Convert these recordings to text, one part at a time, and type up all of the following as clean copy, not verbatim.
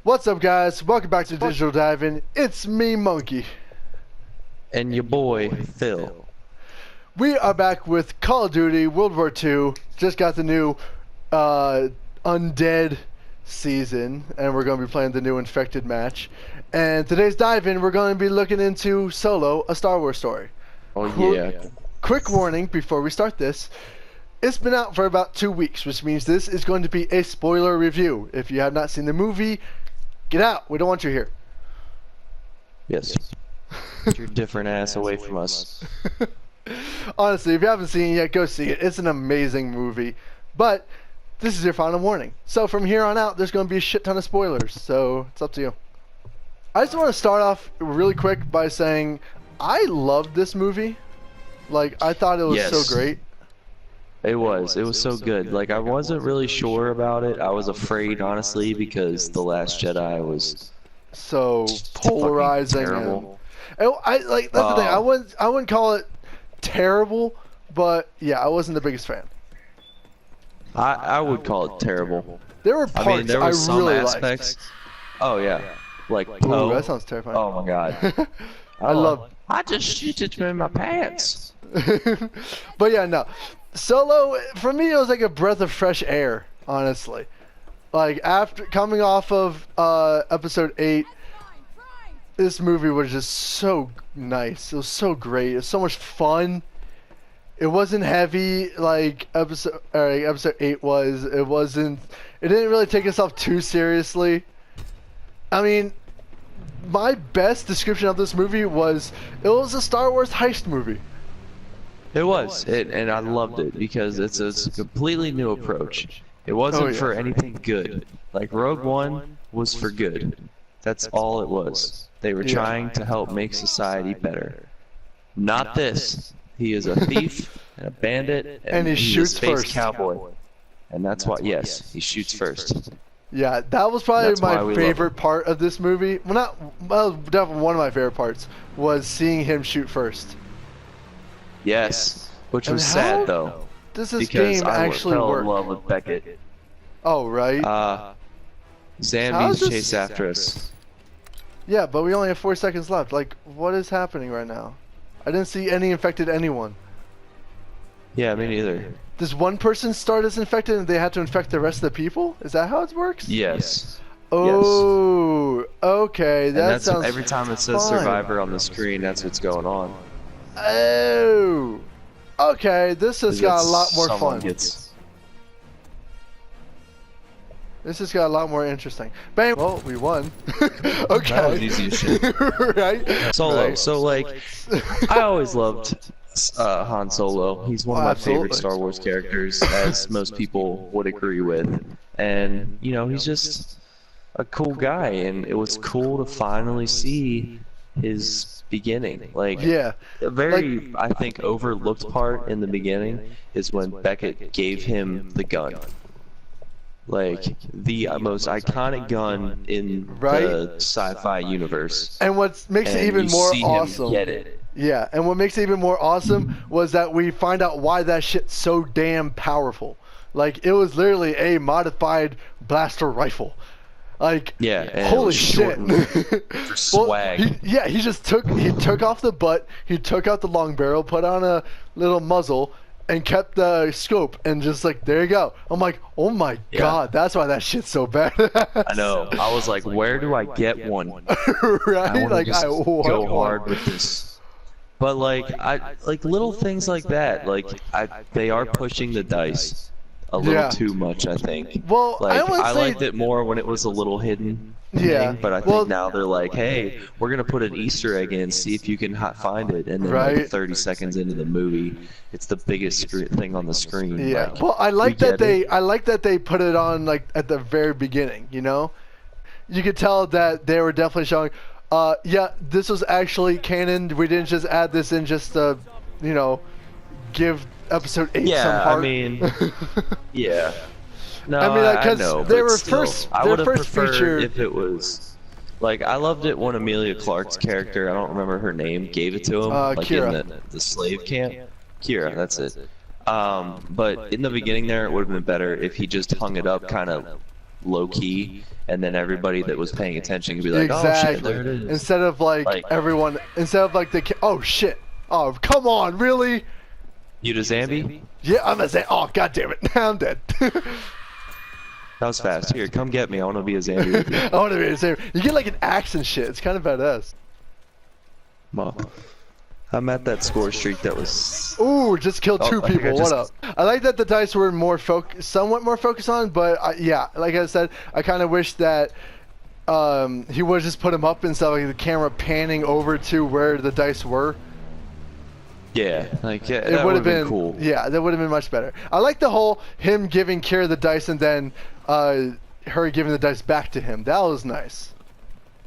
What's up, guys? Welcome back to Digital Diving. It's me, Monkey. And your boy, Phil. We are back with Call of Duty World War II. Just got the new Undead season, and we're going to be playing the new Infected match. And today's dive-in, we're going to be looking into Solo, a Star Wars story. Oh, yeah. Quick warning before we start this. It's been out for about 2 weeks, which means this is going to be a spoiler review. If you have not seen the movie, get out. We don't want you here. Yes. Get your different ass away from us. Honestly, if you haven't seen it yet, go see it. It's an amazing movie. But this is your final warning. So from here on out, there's going to be a shit ton of spoilers. So it's up to you. I just want to start off really quick by saying I loved this movie. Like, I thought it was so great. It was so good. Like, I wasn't really sure about it. I was afraid, honestly, because The Last Jedi was so polarizing. Terrible. And that's the thing. I wouldn't call it terrible, but yeah, I wasn't the biggest fan. I would call it terrible. There were parts I mean, there were some really aspects. liked. Oh yeah, like Ooh, that sounds terrifying. Oh my god. I just shit it in my pants. But yeah, no. Solo, for me, it was like a breath of fresh air, honestly. Like, after coming off of episode 8, this movie was just so nice. It was so great. It was so much fun. It wasn't heavy like episode 8 was. It didn't really take itself too seriously. I mean, my best description of this movie was it was a Star Wars heist movie. It was, and I loved it because it's a completely new approach. It wasn't for anything good. Like, Rogue One was for good. That's all it was. They were trying to help make society better. Not this. He is a thief and a bandit, and he shoots a space first. Cowboy. And that's why, yes, he shoots first. Yeah, that was probably my favorite part of this movie. Well, definitely one of my favorite parts was seeing him shoot first. Yes, which was sad though. Does this game actually work? I fell in love with Beckett. Oh, right. Zambies chase after us. Yeah, but we only have 4 seconds left. Like, what is happening right now? I didn't see any infected anyone. Yeah, me neither. Does one person start as infected and they have to infect the rest of the people? Is that how it works? Yes. Oh, yes. Okay. That sounds every time it says survivor on the screen, that's what's going on. Oh, okay. This has got a lot more fun. This has got a lot more interesting. Bang! Well, we won. Okay. That was easy as shit. Right? Solo. Right. So, like, I always loved Han Solo. He's one of my favorite Star Wars characters, as most people would agree with. And, you know, he's just a cool guy, and it was cool to finally see his beginning. Like, a very, I think, overlooked part in the beginning is when Beckett gave him the gun. Like, the most iconic gun in the sci-fi universe. And what makes it even more awesome. Get it. Yeah, and what makes it even more awesome was that we find out why that shit's so damn powerful. Like, it was literally a modified blaster rifle. Like, holy shit. For swag. He just took off the butt, he took out the long barrel, put on a little muzzle, and kept the scope, and just like, there you go. I'm like, oh my god, that's why that shit's so bad. I know. I was like, where do I get one? Right? Like, I go hard with this. But like, little things like that. Like, they are pushing the dice a little too much, I think. Well, like, I liked it more when it was a little hidden. But I think now they're like, hey, we're gonna put an Easter egg in, see if you can find it, and then like 30 seconds into the movie, it's the biggest thing on the screen. Yeah. Like, well, I like that they put it on like at the very beginning. You know, you could tell that they were definitely showing. This was actually canon. We didn't just add this in just to, you know, give episode 8 some heart. I mean, yeah. No, I mean, because they were I would have preferred featured if it was like, I loved it when Emilia Clarke's character, I don't remember her name, gave it to him, like Qi'ra. in the slave camp. Qi'ra, that's it. But in the beginning there, it would have been better if he just hung it up kind of low key, and then everybody that was paying attention could be like, "Oh shit, there it is." Instead of like everyone, instead of like oh shit, oh come on, really? You the Zambi? Yeah, I'm a Zambi. Oh god damn it, now I'm dead. That was fast. Here, come get me. I want to be a Zambi with you. I want to be a Zambi. You get like an axe and shit. It's kind of badass. Mom. I'm at that score streak that was... Ooh, just killed 2 people. What up? I like that the dice were more somewhat more focused on, but yeah, like I said, I kind of wish that he would just put him up instead of like the camera panning over to where the dice were. Yeah, like it would have been cool. Yeah, that would have been much better. I like the whole him giving Qi'ra the dice and then her giving the dice back to him. That was nice.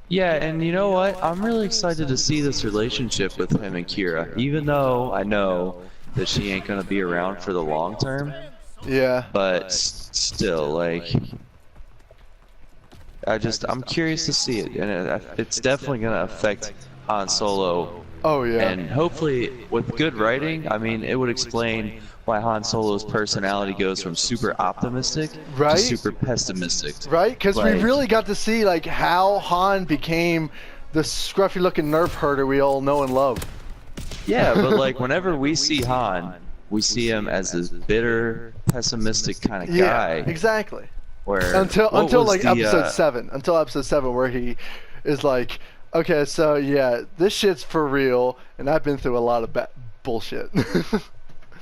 Yeah, and you know what? I'm really excited to see this relationship with him and Qi'ra, even though I know that she ain't gonna be around for the long term. Yeah. But still, like, I'm curious to see it, and it's definitely gonna affect Han Solo. Oh yeah. And hopefully, with good writing, I mean, it would explain why Han Solo's personality goes from super optimistic to super pessimistic. Right? Because we really got to see like how Han became the scruffy-looking nerf herder we all know and love. Yeah, but like whenever we see Han, we see him as this bitter, pessimistic kind of guy. Yeah, exactly. Where until like episode 7, where he is like, okay, so yeah, this shit's for real, and I've been through a lot of bullshit.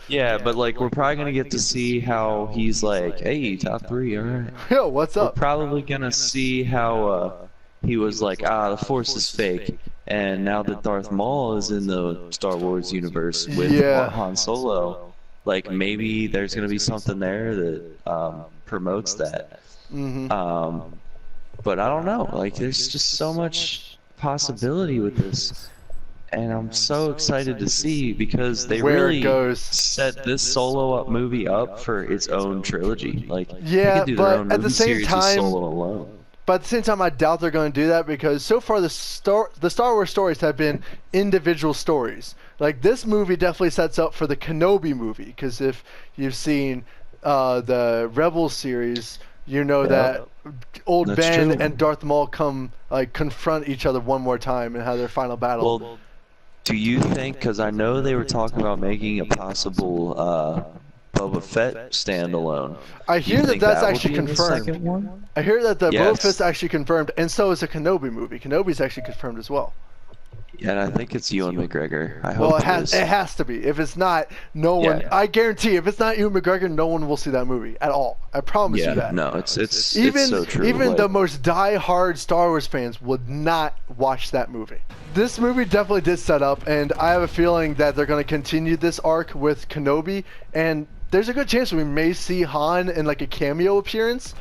Yeah, but like we're probably gonna get to see how he's like, hey, top 3, alright. Yo, what's up? We're probably gonna see how he was like, the Force is fake, and now that Darth Maul is in the Star Wars universe with Han Solo, like maybe there's gonna be something there that promotes that. But I don't know, like there's just so much possibility with this. And I'm so excited to see because they really set this Solo up movie up for its own trilogy. Like, yeah, they could do their own but at the same series time, with Solo alone. But at the same time, I doubt they're going to do that because so far the Star Wars stories have been individual stories. Like this movie definitely sets up for the Kenobi movie because if you've seen the Rebels series, you know that old Ben and Darth Maul confront each other one more time and have their final battle. Well, do you think, because I know they were talking about making a possible Boba Fett standalone. I hear that that's actually confirmed. I hear that the Boba Fett's actually confirmed, and so is a Kenobi movie. Kenobi's actually confirmed as well. Yeah, and I think it's Ewan McGregor. I hope it has to be. If it's not, no one. I guarantee, if it's not Ewan McGregor, no one will see that movie at all. I promise you that. No, it's so true. Even the most die-hard Star Wars fans would not watch that movie. This movie definitely did set up, and I have a feeling that they're going to continue this arc with Kenobi, and there's a good chance we may see Han in like a cameo appearance,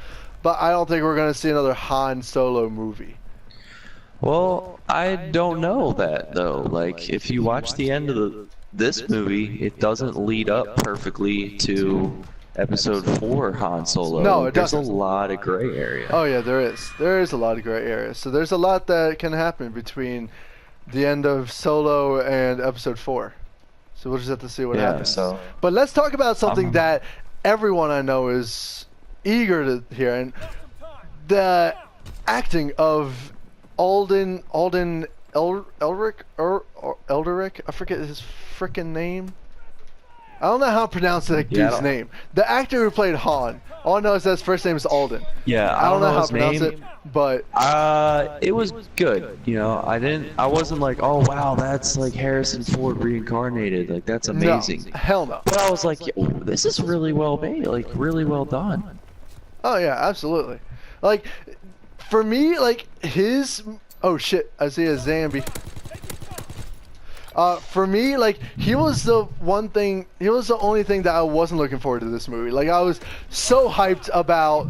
but I don't think we're going to see another Han Solo movie. Well, I don't know that though. Like, if you watch the end of this movie, it doesn't lead up perfectly to Episode 4 Han Solo. No, it doesn't. There's a lot of gray area. Oh yeah, there is. There is a lot of gray area. So there's a lot that can happen between the end of Solo and Episode 4. So we'll just have to see what happens. But let's talk about something that everyone I know is eager to hear, and the acting of Alden Eldrick, I forget his frickin' name. I don't know how to pronounce that dude's name. The actor who played Han. All I know is that his first name is Alden. Yeah, I don't know how to pronounce it, but it was good. You know, I wasn't like, oh wow, that's like Harrison Ford reincarnated. Like that's amazing. No, hell no. But I was like, yo, this is really well made. Like really well done. Oh yeah, absolutely. Like for me, like his oh shit, I see a Zambi. For me, like, he was the only thing that I wasn't looking forward to this movie. Like, I was so hyped about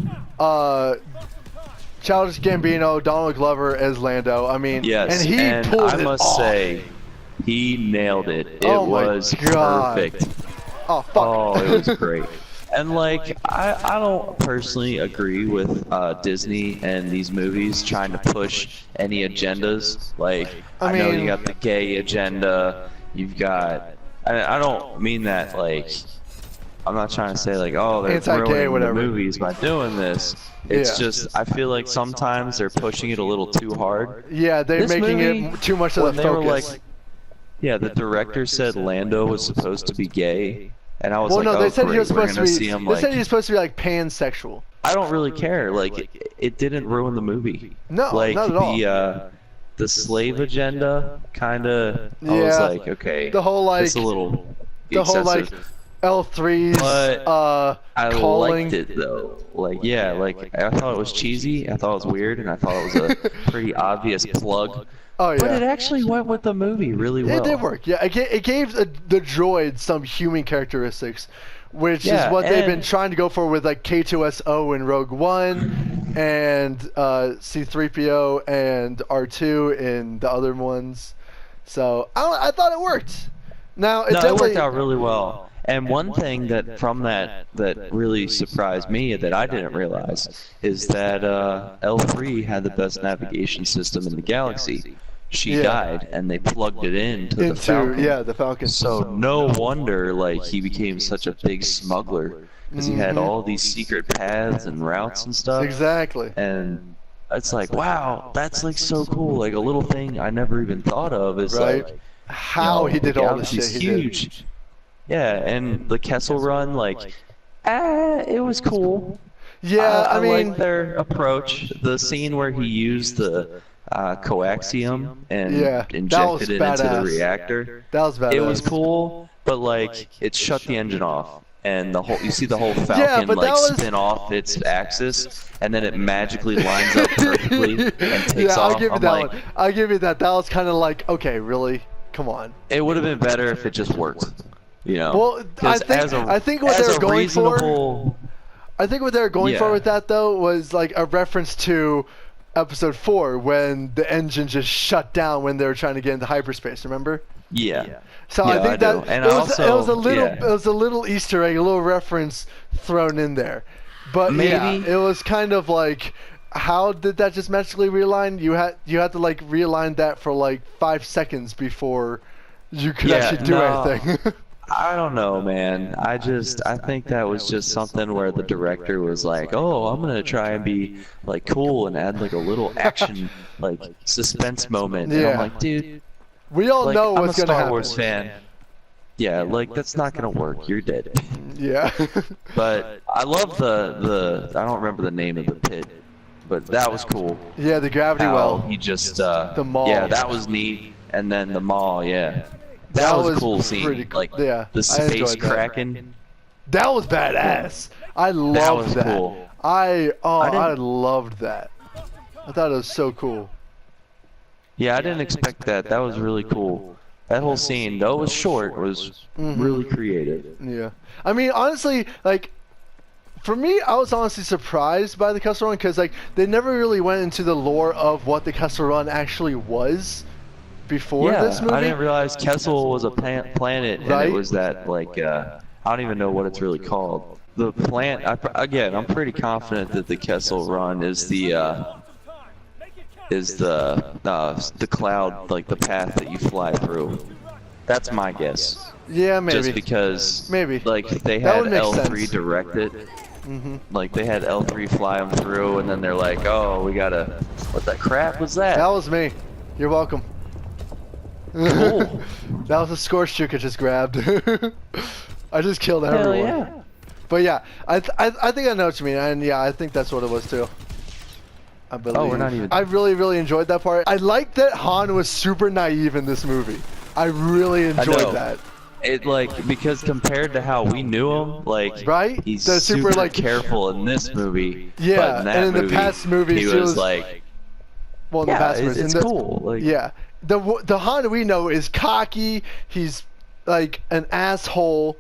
Childish Gambino, Donald Glover as Lando. I mean, yes, and pulled it off. I must say, he nailed it. It was perfect. Oh, fuck. Oh, it was great. And like, I don't personally agree with Disney and these movies trying to push any agendas. Like, I know you got the gay agenda, you've got, I don't mean that like I'm not trying to say like, oh, they're Anti-gay, ruining the whatever. movies by doing this. It's Yeah. just I feel like sometimes they're pushing it a little too hard. Yeah, they're This making movie, it too much of when the they were focus. like, yeah, the director said Lando was supposed to be gay, and I was Well, like, no, they oh, said great, he was we're supposed gonna to see be. him They said he like. was supposed to be like pansexual. I don't really care. Like, it didn't ruin the movie. No, like not at all. the slave agenda kind of. I was Yeah, like, okay, the whole like it's a little the whole like excessive. L3's But I calling. liked it though. Like, yeah, like I thought it was cheesy. I thought it was weird, and I thought it was a pretty obvious plug. Oh But it yeah, actually went with the movie really well. it did work. Yeah, it gave the droid some human characteristics, which Yeah, is what they've been and- trying to go for with like K2SO in Rogue One, and C3PO and R2 in the other ones. So I thought it worked. Now it No, it definitely worked out really well. And one thing that from that really surprised me that I didn't realize is that L3 had the best navigation system in the galaxy. She Yeah. died, and they plugged it into the into Falcon. the Falcon. So no wonder like he became such a big smuggler because he had all these secret paths and routes and stuff. Exactly. And it's like, wow, that's like so cool. Like a little thing I never even thought of is Right. like How he did the all this shit. galaxy's He did. huge. Yeah, and the Kessel Run, like, it was cool. Yeah, I mean, like their approach. The scene where he used the coaxium and Yeah, that was injected it into the badass. reactor. that was badass. It was cool, but like it shut the engine off, and you see the whole Falcon Yeah, but like that was- spin off its axis, and then it magically lines up perfectly and takes Yeah, off. I'll give you I'm that like, one. I'll give you that. That was kind of like, okay, really? Come on. it would have been better if it just worked. You know. Well, I 'Cause think as I think what as they were a going for. reasonable- I think what they were going for Yeah. with that though was like a reference to Episode 4 when the engine just shut down when they were trying to get into hyperspace. Remember? Yeah. So Yeah, I think I that do. And it was also, a little yeah. it was a little Easter egg, a little reference thrown in there. But yeah, Maybe. it was kind of like, how did that just magically realign? You had to like realign that for like 5 seconds before you could Yeah, actually do no. anything. I don't know, man. I think that was just something where the director was like, "Oh, I'm gonna try and be like cool and add like a little action, like suspense moment." And Yeah. I'm like, dude, We all like, know I'm a what's gonna Star happen. Wars fan. Yeah, like that's not gonna work. You're dead. Yeah. But I love the I don't remember the name of the pit, but that was cool. Yeah, the gravity How well. he just The mall. Yeah, that was neat. And then the mall, yeah. That That was a was cool pretty scene. cool. Like Yeah, the I enjoyed space that. kraken. That was badass. I loved was that. cool. I didn't- loved that. I thought it was so cool. Yeah, I didn't expect that. That was really cool. That whole scene, though it was short, was really creative. Yeah. I mean, honestly, like, for me, I was honestly surprised by the Kessel Run because, like, they never really went into the lore of what the Kessel Run actually was before Yeah, this movie. I didn't realize Kessel was a planet, and Right? it was that, like, I don't even know what it's really called. The plant, again, I'm pretty confident that the Kessel Run is the cloud, like the path that you fly through. That's my guess. Yeah, maybe. Just because, Maybe. like, they That had would make L3 sense. direct it. Mm-hmm. Like, they had L3 fly them through, and then they're like, oh, we gotta... What the crap was that? That was me. You're welcome. Cool. That was a scorched juke I just grabbed. I just killed Hell everyone. yeah. But yeah, I think I know what you mean, and yeah, I think that's what it was too. I believe. Oh, we're not even- I really enjoyed that part. I liked that Han was super naive in this movie. I really know. enjoyed that. It, like, because compared to how we knew him, like, Right? he's The super, super, like- careful in this movie. Yeah, but in that and in the movie, past movies, he he was was- like, Well, in yeah, the past movies, it's in the- cool. Like, Yeah, the Han we know is cocky. He's like an asshole,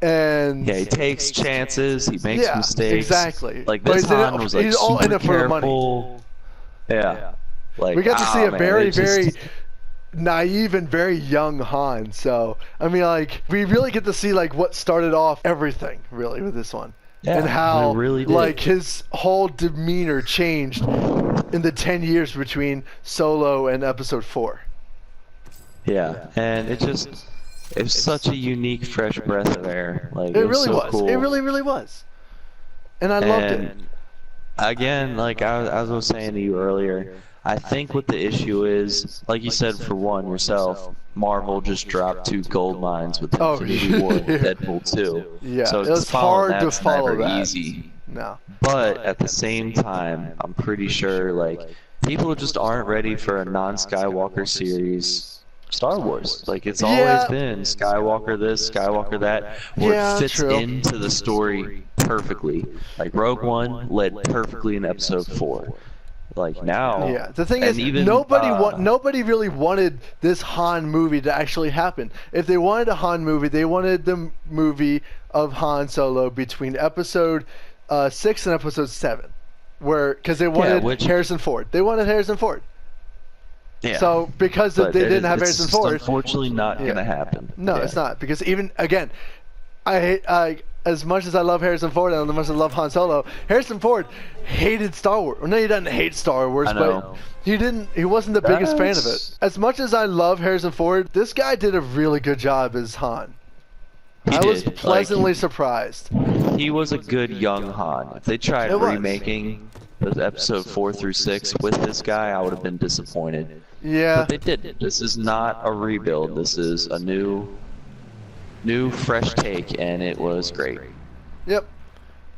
and yeah, he takes chances. He makes Yeah, mistakes. exactly. Like But this he's in it- Han was like he's all in super it for the money. careful. Yeah. Like, we got to see a man, very, it just- very naive and very young Han. So I mean, like, we really get to see like what started off everything really with this one, Yeah, and how we really did. like his whole demeanor changed in the 10 years between Solo and Episode 4. Yeah, and it just It was such a unique, fresh breath of air. Like It it was really so was. cool. It really was. And I loved it. And again, like I was saying to you earlier, I think what the issue is, like you said, for one, yourself, Marvel just dropped 2 gold mines with Oh, Infinity War and yeah. Deadpool 2. Yeah, So it was following hard to that's follow never that. easy. No. But at the same time, I'm pretty sure like people just aren't ready for a non-Skywalker series Star Wars. Like it's always been Skywalker this, Skywalker that, where it fits into the story perfectly. Like Rogue One led perfectly in Episode 4. Like now, yeah. The thing is, even, nobody really wanted this Han movie to actually happen. If they wanted a Han movie, they wanted the movie of Han Solo between Episode 6 and Episode 7, because they wanted Harrison Ford. They wanted Harrison Ford. Yeah. So because they didn't have Harrison Ford, unfortunately not gonna happen. No, it's not, because even again, I hate as much as I love Harrison Ford and as much as I love Han Solo, Harrison Ford hated Star Wars. Well, no, he doesn't hate Star Wars, but he wasn't the biggest fan of it. As much as I love Harrison Ford, this guy did a really good job as Han. I was pleasantly surprised. He was a good young Han. If they tried remaking those Episode 4 through 6 with this guy, I would have been disappointed. Yeah. But they didn't. This is not a rebuild. This is a new fresh take, and it was great. Yep.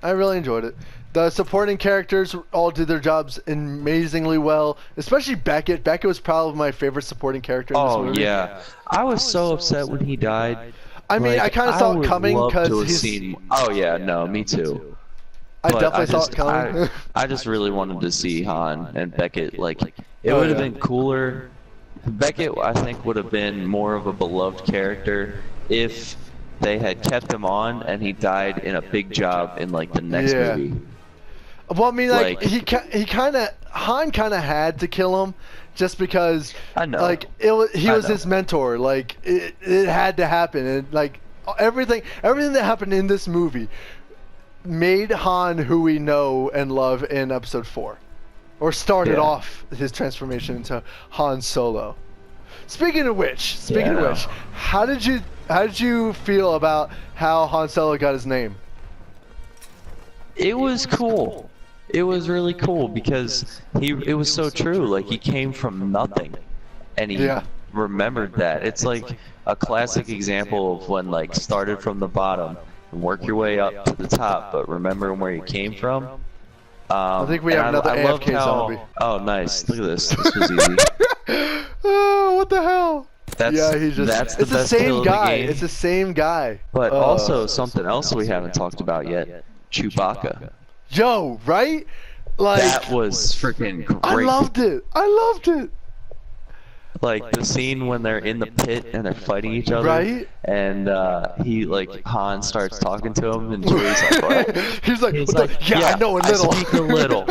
I really enjoyed it. The supporting characters all did their jobs amazingly well, especially Beckett. Beckett was probably my favorite supporting character in this movie. Oh, yeah. I was so upset when he died. I mean, I kind of saw it coming because he's... Oh, yeah, no, me too. I definitely saw it coming. I just really wanted to see Han and Beckett. Like, it would have been cooler. Beckett, I think, would have been more of a beloved character if they had kept him on and he died in a big job in, like, the next movie. Well, I mean, like Han kind of had to kill him, just because like he was his mentor. Like it had to happen, and like everything that happened in this movie made Han who we know and love in Episode 4, or started off his transformation into Han Solo. Speaking of which, how did you feel about how Han Solo got his name? It was cool. It was really cool because it was so true. Like he came from nothing, and he remembered that. It's like a classic example of when like started from the bottom and work your way up to the top, but remember where you came from. I think we have another AFK zombie. Oh, nice! Look at this. This was easy. Oh, what the hell? That's the same guy. It's the same guy. But also something else we haven't talked about yet: Chewbacca. Yo, right? Like that was freaking great. I loved it. Like the scene when they're in the pit and they're fighting each other, right? And Han starts talking to him, and Chewie's like, "What?" He's like, "Yeah, I know a little." I speak a little.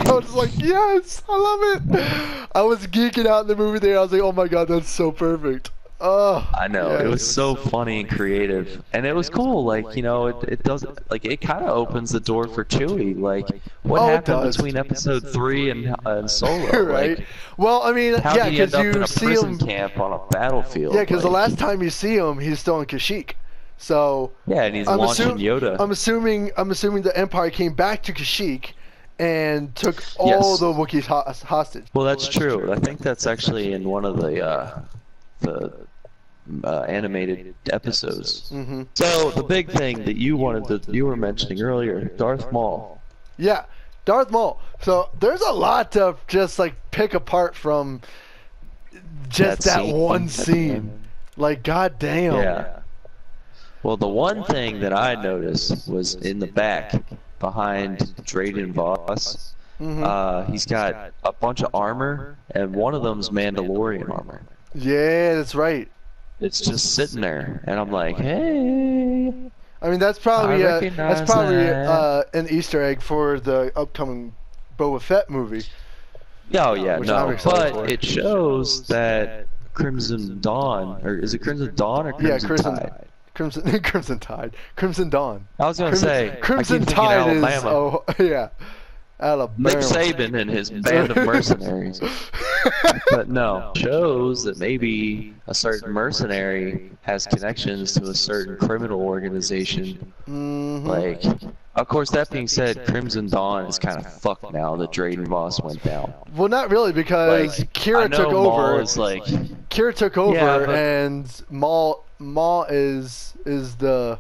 I was like, "Yes, I love it." I was geeking out in the movie there. I was like, "Oh my god, that's so perfect." Oh, I know, it was so funny and creative, and it was cool. Like, you know, it does, like, it kind of opens the door for Chewie. Like, what happened between Episode 3 and Solo? Right. Like, you because you see him camp on a battlefield. Yeah, because the last time you see him, he's still in Kashyyyk. So yeah, and he's launching Yoda. I'm assuming the Empire came back to Kashyyyk and took all the Wookiees hostage. Well, that's true. I think that's actually in one of the animated episodes. Mm-hmm. So the big thing that you were mentioning earlier, Darth Maul. Yeah, Darth Maul. So there's a lot to just like pick apart from just that one scene. Like, goddamn. Yeah. Well, the one thing that I noticed was in the back behind Drayden Voss. Mm-hmm. He's got a bunch of armor, and one of them's Mandalorian armor. Yeah, that's right. It's just sitting there, and I'm like, hey. I mean, that's probably an Easter egg for the upcoming Boba Fett movie. Oh yeah, no, but it shows that Crimson Dawn, or is it Crimson Dawn or Crimson Tide? Crimson Tide, Crimson Dawn. I was gonna say Crimson Tide is. Oh yeah. Alabama. Nick Saban and his band of mercenaries. But no, shows that maybe a certain mercenary has connections to a certain criminal organization. Like, of course, that being said, Crimson Dawn is kind of fucked now that Drayden Voss went down. Well, not really, because Like, Qi'ra took over. Qi'ra took over, Yeah, but... and Maul is the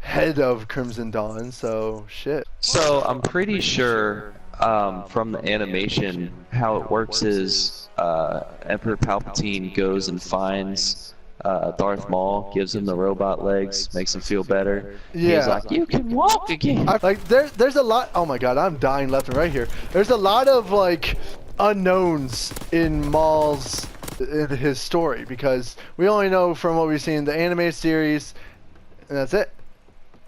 head of Crimson Dawn. So shit. So I'm pretty sure from the animation, how it works is Emperor Palpatine goes and finds Darth Maul, gives him the robot legs, makes him feel better. Yeah. He's like, you can walk again. Like there's a lot. Oh my god, I'm dying left and right here. There's a lot of like unknowns in Maul's in his story, because we only know from what we've seen in the anime series, and that's it.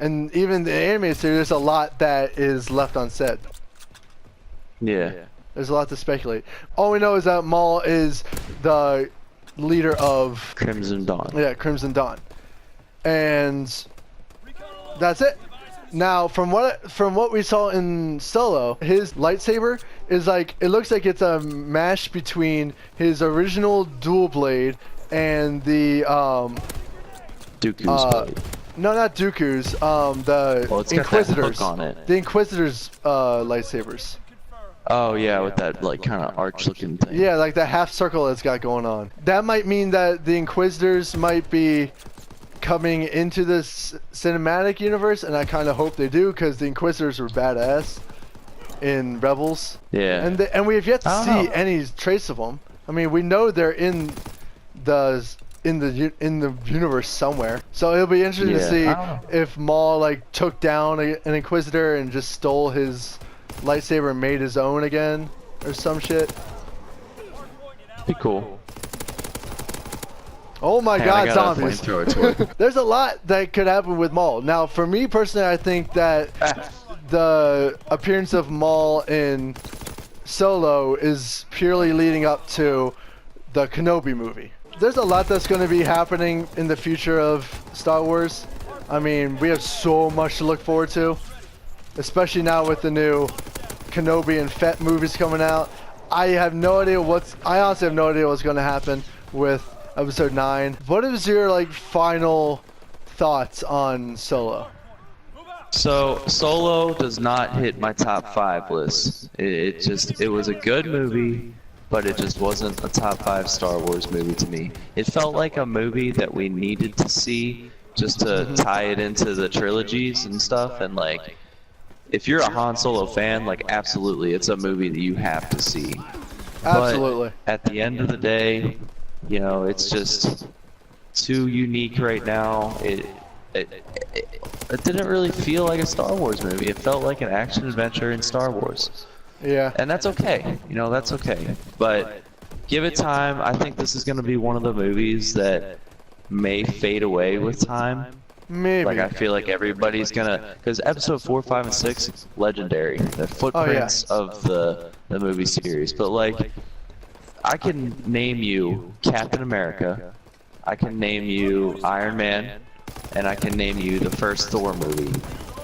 And even the anime series, there's a lot that is left unsaid. Yeah. There's a lot to speculate. All we know is that Maul is the leader of Crimson Dawn. Yeah, Crimson Dawn, and that's it. Now, from what we saw in Solo, his lightsaber is like, it looks like it's a mash between his original dual blade and the Dooku's blade. No, not Dooku's. The Inquisitors. On it. The Inquisitors lightsabers. Oh yeah, with that like kind of arch-looking thing. Yeah, like that half circle it's got going on. That might mean that the Inquisitors might be coming into this cinematic universe, and I kind of hope they do, because the Inquisitors were badass in Rebels. Yeah. And we have yet to see any trace of them. I mean, we know they're in the universe somewhere. So it'll be interesting to see if Maul like took down an Inquisitor and just stole his lightsaber and made his own again, or some shit. Be cool. Oh my god, zombies. Flamethrower. There's a lot that could happen with Maul. Now, for me personally, I think that the appearance of Maul in Solo is purely leading up to the Kenobi movie. There's a lot that's going to be happening in the future of Star Wars. I mean, we have so much to look forward to, especially now with the new Kenobi and Fett movies coming out. I honestly have no idea what's going to happen with Episode 9. What is your like final thoughts on Solo? So Solo does not hit my top 5 list. It was a good movie, but it just wasn't a top 5 Star Wars movie to me. It felt like a movie that we needed to see just to tie it into the trilogies and stuff, and like, if you're a Han Solo fan, like, absolutely, it's a movie that you have to see. Absolutely. But at the end of the day, you know, it's just too unique right now. It didn't really feel like a Star Wars movie. It felt like an action adventure in Star Wars. Yeah. And that's okay. You know, that's okay. But give it time. I think this is going to be one of the movies that may fade away with time. Maybe. Like, I feel like everybody's gonna, because episode 4, 5, and 6, legendary. The footprints of the movie series. But like, I can name you Captain America, I can name you Iron Man, and I can name you the first Thor movie.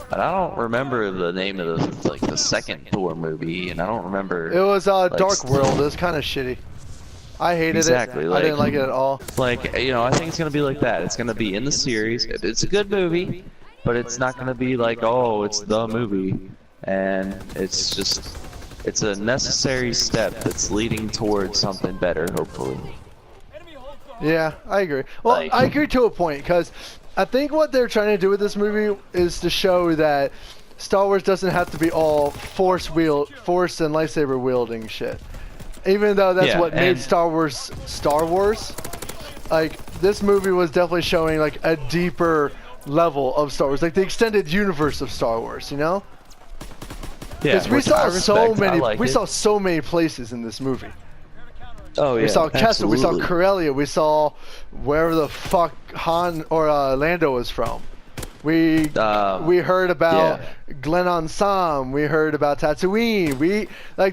But I don't remember the name of the second Thor movie, and I don't remember. It was Dark World. It was kind of shitty. I hated it. Like, I didn't like it at all. Like, you know, I think it's gonna be like that. It's gonna be in the series. It's a good movie, but it's not gonna be like, oh, it's the movie. And it's just, it's a necessary step that's leading towards something better, hopefully. Yeah, I agree. Well, Like, I agree to a point, because I think what they're trying to do with this movie is to show that Star Wars doesn't have to be all force and lightsaber wielding shit. Even though that's what made Star Wars Star Wars, like, this movie was definitely showing like a deeper level of Star Wars, like the extended universe of Star Wars, you know? Yeah, we saw so many places in this movie. Oh yeah, we saw Kessel, absolutely. we saw Corellia, we saw wherever the fuck Han or Lando was from. We heard about Glenn Sam. We heard about Tatooine.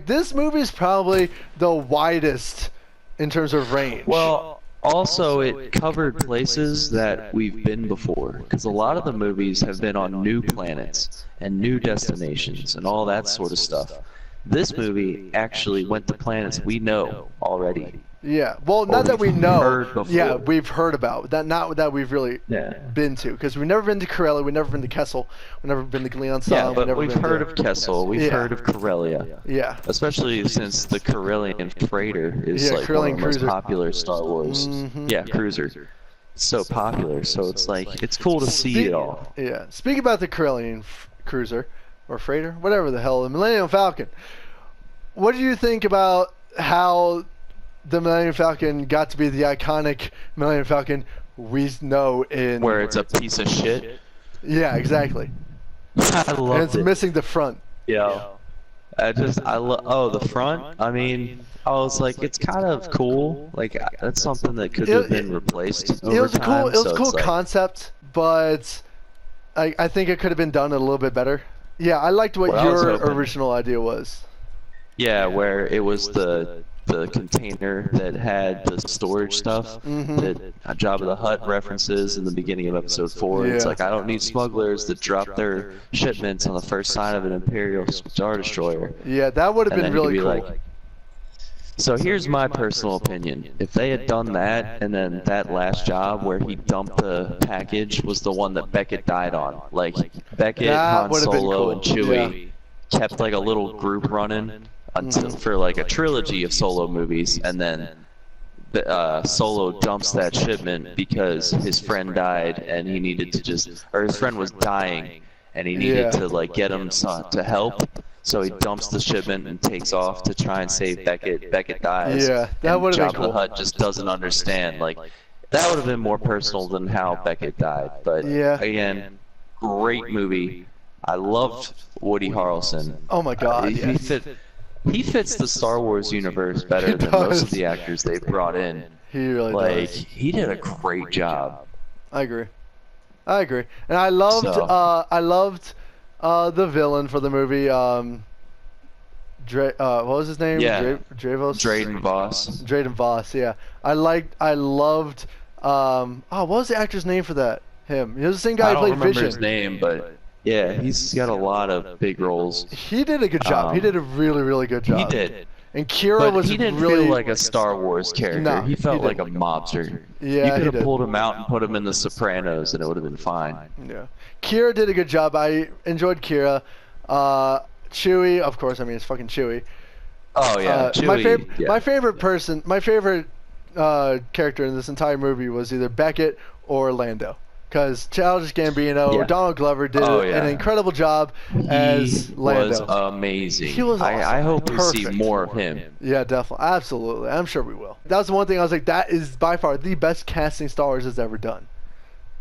This movie is probably the widest in terms of range. Well, also it covered places that we've been before, because a lot of the movies have been on new planets and new destinations and all that sort of stuff. This movie actually went to planets we know already. Yeah, well, not that we we've know. heard before. Yeah, we've heard about that. Not that we've really been to, because we've never been to Corellia, we've never been to Kessel, we've never been to Gleon. Yeah, but we've heard of Kessel, we've heard of Corellia. Yeah. Especially since the Corellian freighter is like one Corellian of the most cruiser. popular Star Wars. Yeah, cruiser. It's so popular, so it's like it's cool to see it all. Yeah. Speaking about the Corellian cruiser or freighter, whatever the hell, the Millennium Falcon. What do you think about how the Millennium Falcon got to be the iconic Millennium Falcon we know in... Where it's a piece of shit? Yeah, exactly. I love it. And it's missing the front. Yeah. Oh, the front? I mean, I was like, it's kind of cool. Like, that's something that could have been replaced over time. It was a cool concept, but I think it could have been done a little bit better. Yeah, I liked what your original idea was. Yeah, where it was the container that had the storage stuff that Jabba the Hutt references in the beginning of episode 4. Yeah. It's like, I don't need smugglers that drop their shipments on the first sign of an Imperial Star Destroyer. Yeah, that would have been really cool. Like, so here's my personal opinion. If they had done that, and then that last job where he dumped the package was the one that Beckett died on. Like, Beckett, Han Solo, and Chewie kept like a little group running until for like a trilogy of Solo movies, and then Solo dumps that shipment because his friend died and he needed to his friend was dying and he needed to like get him to help, so he dumps the shipment and takes off to try and save Beckett. Beckett dies. Yeah, that would have been cool. Jabba the Hutt just doesn't understand. Like, that would have been more personal than how Beckett died. But again, great movie. I loved Woody Harrelson. Oh my God, he fits the Star Wars universe better than most of the actors they've brought in. He really does. He did a great job. I agree. And I loved the villain for the movie. What was his name? Yeah. Drayden Voss. Drayden Voss. Yeah. I loved. What was the actor's name for that? Him. He was the same guy who played Vision. I don't remember his name, but. Yeah, he's got a lot of big roles. He did a good job. He did a really, really good job. He did. And Qi'ra was he didn't feel like a Star Wars character. No, he felt like a mobster. Yeah, you could have pulled him out and put him in The Sopranos, and it would have been fine. Yeah, Qi'ra did a good job. I enjoyed Qi'ra. Chewie, of course. I mean, it's fucking Chewie. Oh yeah, Chewie. My favorite character in this entire movie was either Beckett or Lando. Because Childish Gambino, Donald Glover did an incredible job as Lando. He was amazing. He was awesome. I hope we see more of him. Yeah, definitely. Absolutely. I'm sure we will. That was the one thing I was like, that is by far the best casting Star Wars has ever done.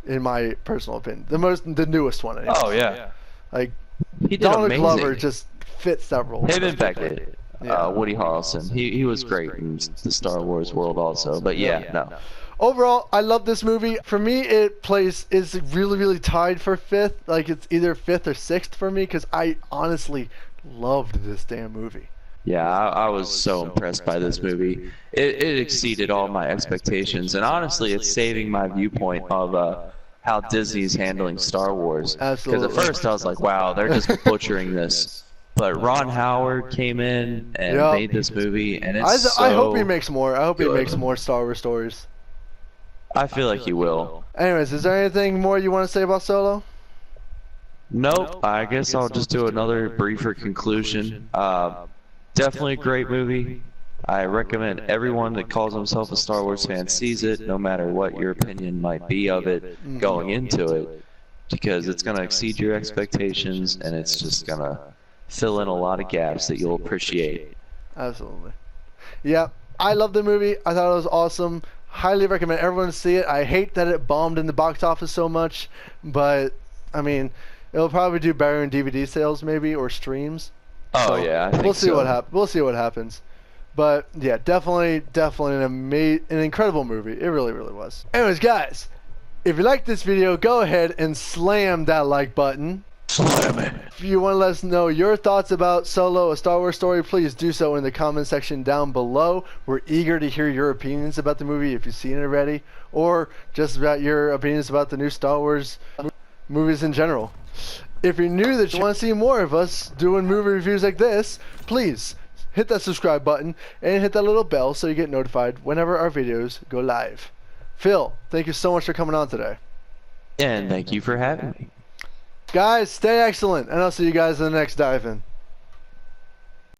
In my personal opinion. The newest one. Anyway. Oh, yeah. Like, he did Donald amazing. Glover just fits that role. Him and Beckett. Woody Harrelson. He was great in the Star Wars world also. But no. Overall, I love this movie. For me, is really, really tied for 5th. Like, it's either 5th or 6th for me, because I honestly loved this damn movie. Yeah, I was so impressed by this movie. It exceeded all my expectations, and honestly, it's saving my viewpoint of how Disney's handling Star Wars. Absolutely. Because at first I was like, wow, they're just butchering this. But Ron Howard came in and made this movie, and I hope he makes more. I hope he makes more Star Wars stories. I feel like he will. Anyways, is there anything more you want to say about Solo? Nope. I guess I'll just do another briefer conclusion. Definitely a great movie. I recommend everyone that calls himself a Star Wars fan sees it, no matter what your opinion might be of it going into it, because it's going to exceed your expectations, and it's just going to fill in a lot of gaps that you'll appreciate. Absolutely. Yeah, I love the movie. I thought it was awesome. Highly recommend everyone see it. I hate that it bombed in the box office so much, but I mean, it'll probably do better in DVD sales maybe or streams. Oh yeah, I think we'll see We'll see what happens. But yeah, definitely an incredible movie. It really, really was. Anyways, guys, if you like this video, go ahead and slam that like button. Slam it. If you want to let us know your thoughts about Solo, a Star Wars story, please do so in the comment section down below. We're eager to hear your opinions about the movie if you've seen it already, or just about your opinions about the new Star Wars movies in general. If you're new that you want to see more of us doing movie reviews like this, please hit that subscribe button and hit that little bell so you get notified whenever our videos go live. Phil, thank you so much for coming on today. And thank you for having me. Guys, stay excellent, and I'll see you guys in the next dive-in.